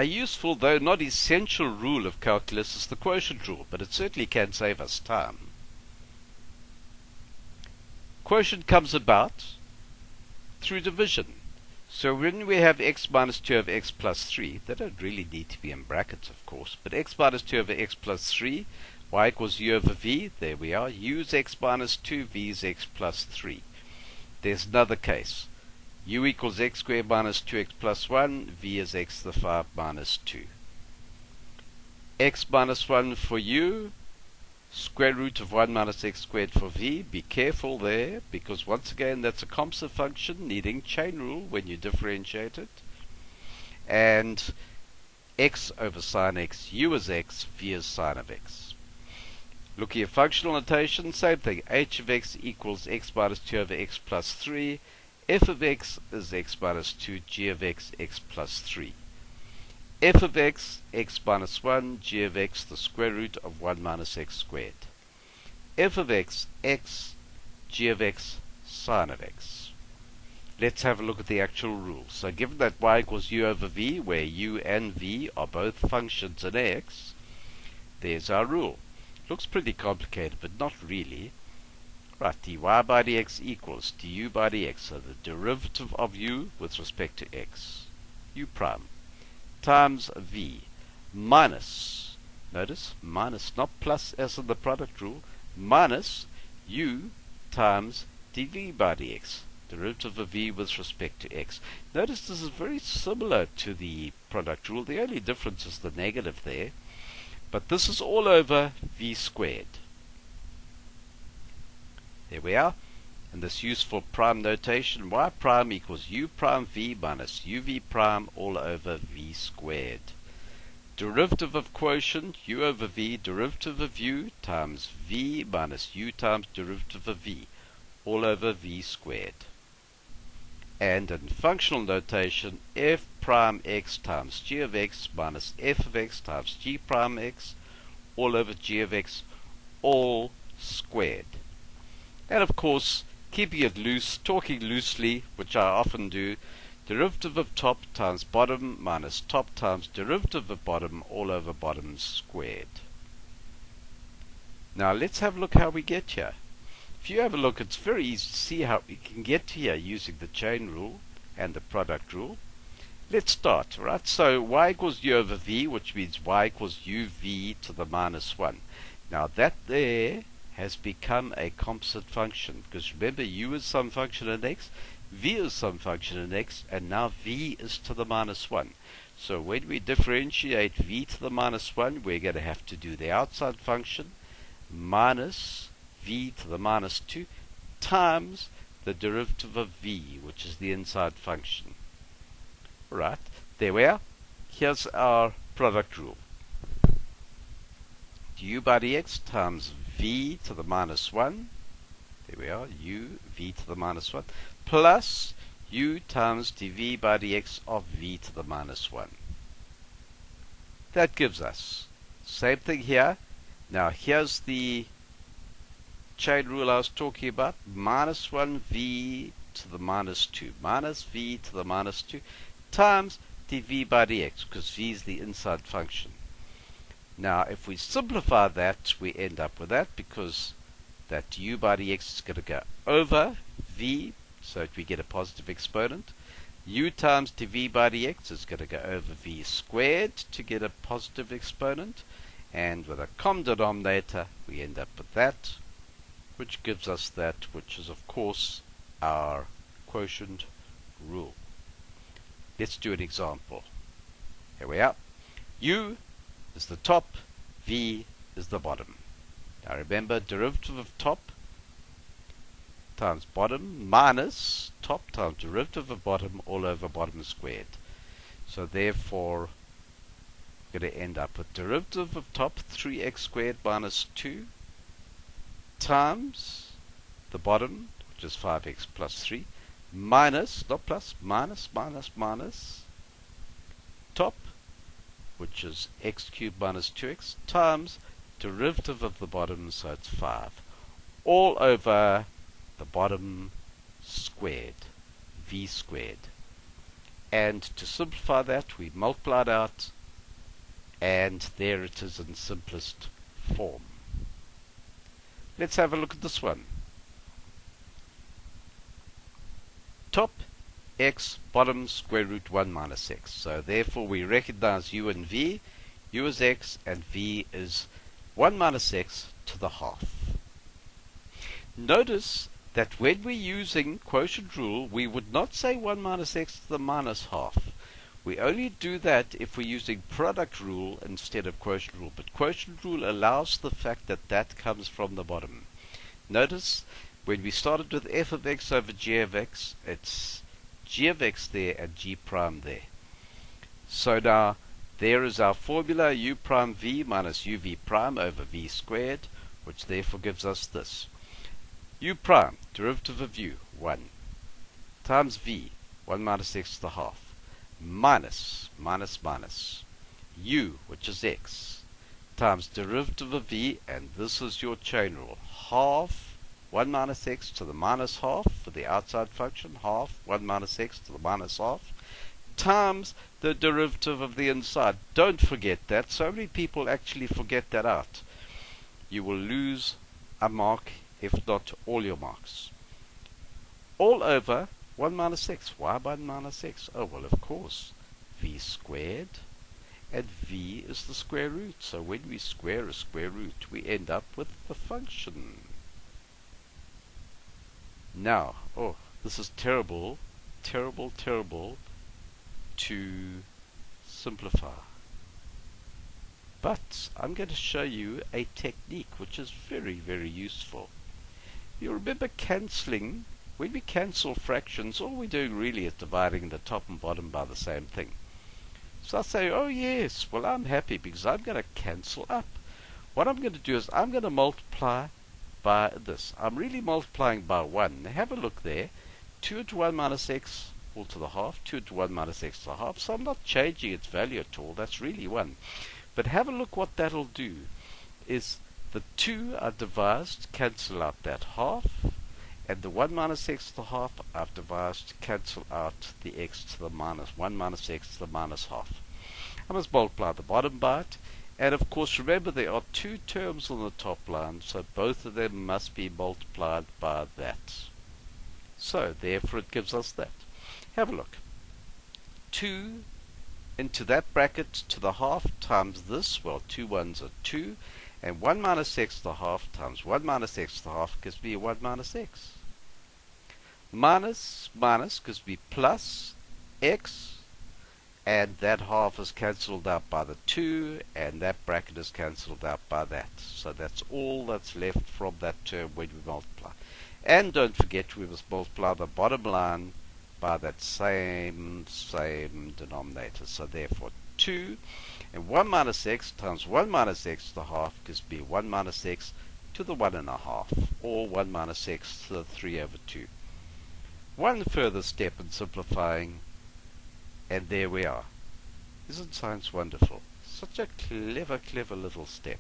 A useful, though not essential, rule of calculus is the quotient rule, but it certainly can save us time. Quotient comes about through division. So when we have x minus 2 over x plus 3, they don't really need to be in brackets, of course, but x minus 2 over x plus 3, y equals u over v, there we are, u is x minus 2, v is x plus 3. There's another case. U equals x squared minus 2x plus 1, v is x to the 5 minus 2. X minus 1 for u, square root of 1 minus x squared for v. Be careful there, because once again that's a composite function needing chain rule when you differentiate it. And x over sine x, u is x, v is sine of x. Looking at functional notation, same thing. H of x equals x minus 2 over x plus 3. F of x is x minus 2, g of x, x plus 3. F of x, x minus 1, g of x, the square root of 1 minus x squared. F of x, x, g of x, sine of x. Let's have a look at the actual rule. So given that y equals u over v, where u and v are both functions in x, there's our rule. Looks pretty complicated, but not really. Right, dy by dx equals du by dx, so the derivative of u with respect to x, u prime, times v, minus, notice, minus, not plus as in the product rule, minus u times dv by dx, derivative of v with respect to x. Notice this is very similar to the product rule. The only difference is the negative there. But this is all over v squared. There we are. And this useful prime notation, y prime equals u prime v minus uv prime all over v squared. Derivative of quotient, u over v, derivative of u times v minus u times derivative of v, all over v squared. And in functional notation, f prime x times g of x minus f of x times g prime x, all over g of x, all squared. And of course, keeping it loose, talking loosely, which I often do, derivative of top times bottom minus top times derivative of bottom all over bottom squared. Now let's have a look how we get here. If you have a look, it's very easy to see how we can get here using the chain rule and the product rule. Let's start, right? So y equals u over v, which means y equals uv to the minus 1. Now that there has become a composite function, because remember u is some function in x, v is some function in x, and now v is to the minus 1. So when we differentiate v to the minus 1, we're going to have to do the outside function minus v to the minus 2 times the derivative of v, which is the inside function. Right, there we are. Here's our product rule. Du by dx times v to the minus 1, there we are, u, v to the minus 1, plus u times dv by dx of v to the minus 1. That gives us, same thing here. Now here's the chain rule I was talking about, minus 1v to the minus 2, minus v to the minus 2, times dv by dx, because v is the inside function. Now if we simplify that, we end up with that, because that du by dx is going to go over v, so that we get a positive exponent. U times dv by dx is going to go over v squared to get a positive exponent, and with a common denominator we end up with that, which gives us that, which is of course our quotient rule. Let's do an example. Here we are. U is the top, v is the bottom. Now remember, derivative of top times bottom minus top times derivative of bottom all over bottom squared. So therefore, we're going to end up with derivative of top 3x squared minus 2 times the bottom, which is 5x plus 3, minus, not plus, minus top, which is x cubed minus 2x, times derivative of the bottom, so it's 5, all over the bottom squared, v squared. And to simplify that, we multiply it out, and there it is in simplest form. Let's have a look at this one. Top x, bottom square root 1 minus x. So therefore we recognize u and v. U is x and v is 1 minus x to the half. Notice that when we're using quotient rule, we would not say 1 minus x to the minus half. We only do that if we're using product rule instead of quotient rule. But quotient rule allows the fact that that comes from the bottom. Notice when we started with f of x over g of x, it's g of x there and g prime there. So now there is our formula, u prime v minus uv prime over v squared, which therefore gives us this. U prime, derivative of u, 1, times v, 1 minus x to the half, minus, u, which is x, times derivative of v, and this is your chain rule, half 1 minus x to the minus half for the outside function, half 1 minus x to the minus half, times the derivative of the inside. Don't forget that. So many people actually forget that out. You will lose a mark, if not all your marks. All over 1 minus x. Why 1 minus x? Oh, well, of course, v squared, and v is the square root. So when we square a square root, we end up with the function. Now, oh, this is terrible to simplify. But I'm going to show you a technique which is very useful. You remember cancelling. When we cancel fractions, all we're doing really is dividing the top and bottom by the same thing. So I say, oh yes, well I'm happy because I'm going to cancel up. What I'm going to do is I'm going to multiply by this. I'm really multiplying by 1. Now have a look there. 2 into 1 minus x all to the half, 2 into 1 minus x to the half. So I'm not changing its value at all. That's really 1. But have a look what that'll do. Is the 2 are devised to cancel out that half, and the 1 minus x to the half I've devised to cancel out the x to the minus 1 minus x to the minus half. I must multiply the bottom by it, and of course remember there are 2 terms on the top line, so both of them must be multiplied by that. So therefore it gives us that. Have a look. 2 into that bracket to the half times this, well 2 ones are 2, and 1 minus x to the half times 1 minus x to the half gives me 1 minus x. Minus gives me plus x, and that half is cancelled out by the 2, and that bracket is cancelled out by that. So that's all that's left from that term when we multiply. And don't forget we must multiply the bottom line by that same denominator. So therefore 2 and 1 minus x times 1 minus x to the half gives me 1 minus x to the 1 and a half, or 1 minus x to the 3 over 2. One further step in simplifying, and there we are. Isn't science wonderful? Such a clever little step.